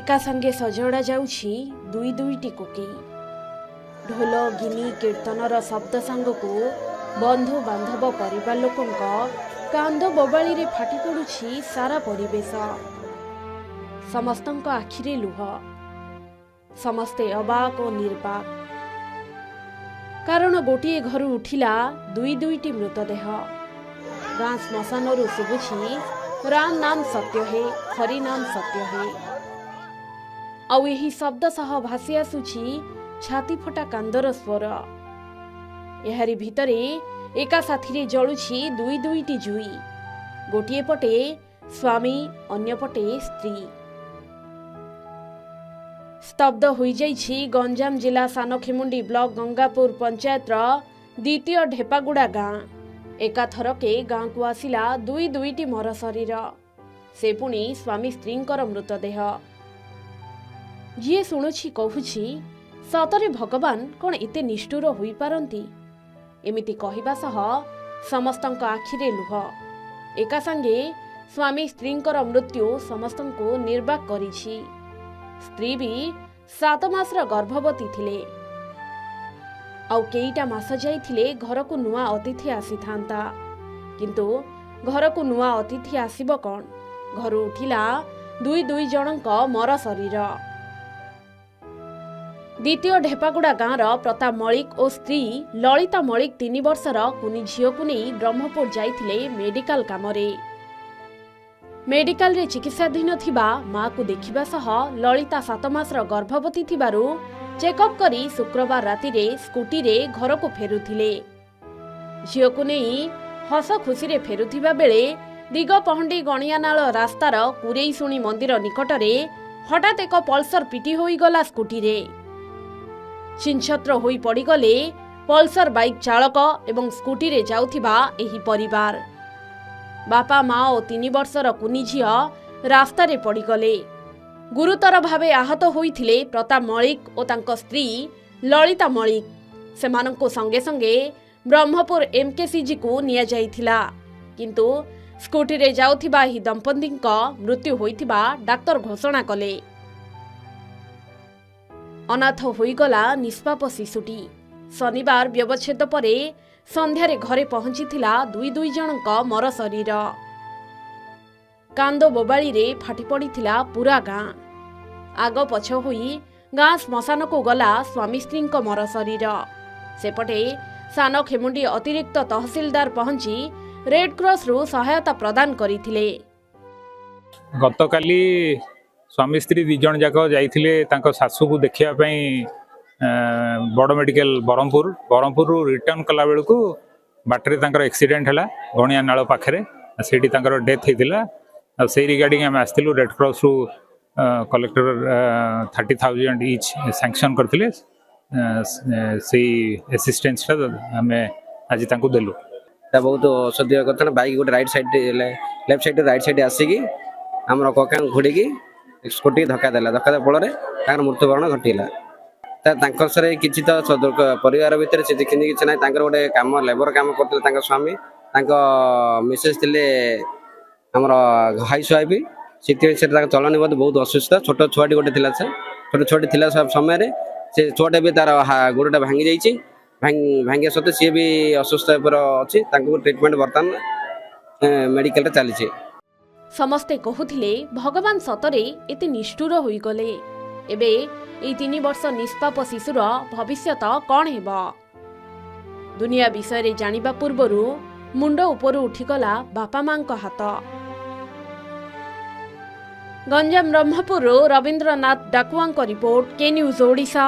एका संगे सजड़ा जाउछि दुई दुईटी कुकी ढोल गिनी कीर्तनर शब्द सांगकू बंधु बांधव परिवार लोकंक कांद बोबाली रे फाटी पड़ुछि सारा परिवेश। समस्तंक आखिरे लुह, समस्ते अबाक और निर्बाक, कारण गोटे घर उठिला दुई दुईटी मृतदेह। गाँ श्मशान शुभुछि राम नाम सत्य है, हरि नाम सत्य है। आउ एही शब्द सह भासी आसुछि छाती फटा कांदर स्वर। एहारी भितरे एका साथी जलुछि दुई दुईटी जुई, गोटे पटे स्वामी अन्य पटे स्त्री। स्तब्ध हो जाइछि गंजाम जिला सानखेमुंडी ब्लॉक गंगापुर पंचायत द्वितीय ढेपागुड़ा गाँ। एका थरके गाँ को आसिला दुई दुईटी मर शरीर, से पुणी स्वामी स्त्रींकर मृतदेह। जी शुणुछि कहुछि सतरे भगवान कौन एते निष्ठुर होई पारंती? एमिति कहिबा सह समस्तंक आखिरे लुह। एका संगे स्वामी स्त्रींकर मृत्यु समस्तंको निर्वाक करिछि। स्त्री भी 7 मासर गर्भवती थिले। आउ केईटा मास जाइथिले घर को नुआ अतिथि आसी थांता, किंतु घर को नुआ अतिथि आसीबो कौन? घर उठिला दुई दुई जनक मर शरीर। द्वितीय ढेपागुड़ा गाँवर प्रताप मलिक और स्त्री ललिता मलिक 3 वर्षर कुनी झील को नहीं ब्रह्मपुर जाइथिले मेडिकल कामरे। मेडिकल रे चिकित्साधीन थिबा मां को देखिबा सह ललिता 7 मासर गर्भवती थिबारु चेकअप करी शुक्रवार राति रे स्कूटी रे घर को फेरुथिले। झील को नहीं हस खुशी रे फेरुथिबा बेले दिगपहंडी गणियानाल रास्तार कुरेईशुणी मंदिर निकटरे हठात एक पल्सर पिटी होई गला स्कूटी रे। छिनछत्र होई पड़ीगले पल्सर बाइक चालक एवं स्कूटी रे जाउथिबा एही परिवार। बापा माँ और 3 वर्षर कुनी झील रास्ता रे पड़ीगले। गुरुतर भावे आहत होइथिले प्रताप मलिक और तांको स्त्री ललिता मलिक। सेमानंको संगे संगे ब्रह्मपुर एमकेसीजी को निया जाइथिला, किंतु स्कूटी रे जाउथिबा एही दंपतिंक मृत्यु होइथिबा डाक्टर घोषणा कले। अनाथ होइगला निष्पाप शिशुटी। शनिवार व्यवच्छेद परे संध्यारे घरे पहुंचीथिला दुई दुई जनक मर शरीर। कांदो बोबाली रे फाटी पड़ीथिला पूरा गाँ। आग पछ होई गाँ श्मशान को गला स्वामी स्त्रींक मर शरीर। सेपटे सानखेमुंडी अतिरिक्त तहसीलदार पहुंची रेड क्रॉस रु सहायता प्रदान करथिले। गतकाली स्वामी स्त्री 2 जन जाक जाइथिले तांको सासू को देखिया पई बड़ मेडिकल बरहमपुर रिटर्न कला बेलू बाटरे तांकर एक्सीडेंट है गणिया नाल पाखे से डेथ होता। से रिगार्डिंग आम आसलु रेड क्रॉस रु कलेक्टर 30,000 इच सैंक्शन करथिले। से असिस्टेंस आम आज देलु। बहुत औषधीय कथा। बाइक गोटे right side left side right side आसिकी आम कका घोड़ी स्कूटी धक्का देला। धक्का फल मृत्युवरण घटीला। किसी तो परिवार भितर से देखिए किसी ना गोटे कम लेबर कम करते स्वामी मिसेज थे आम हाई स्वाइफ से चलनी बहुत असुस्थ। छोट छुआटी गोटे छोट छुआटी थी समय से छुआटे भी तार गोड़टा भांगी जाइए। भांगिया सत्वे सी भी असुस्थ अच्छी ट्रिटमेंट बर्तमान मेडिकल चली। समस्ते कहूथिले भगवान सतरे एते निष्ठुर होई गले। एबे ए 3 वर्ष निष्पाप शिशुर भविष्यत कौन हेबा? दुनिया विषय रे जानिबा पूर्वरु मुंड ऊपर उठिगला बापा मां को हाथ। गंजाम ब्रह्मपुर रविंद्रनाथ डाकुआ रिपोर्ट, के न्यूज ओडिशा।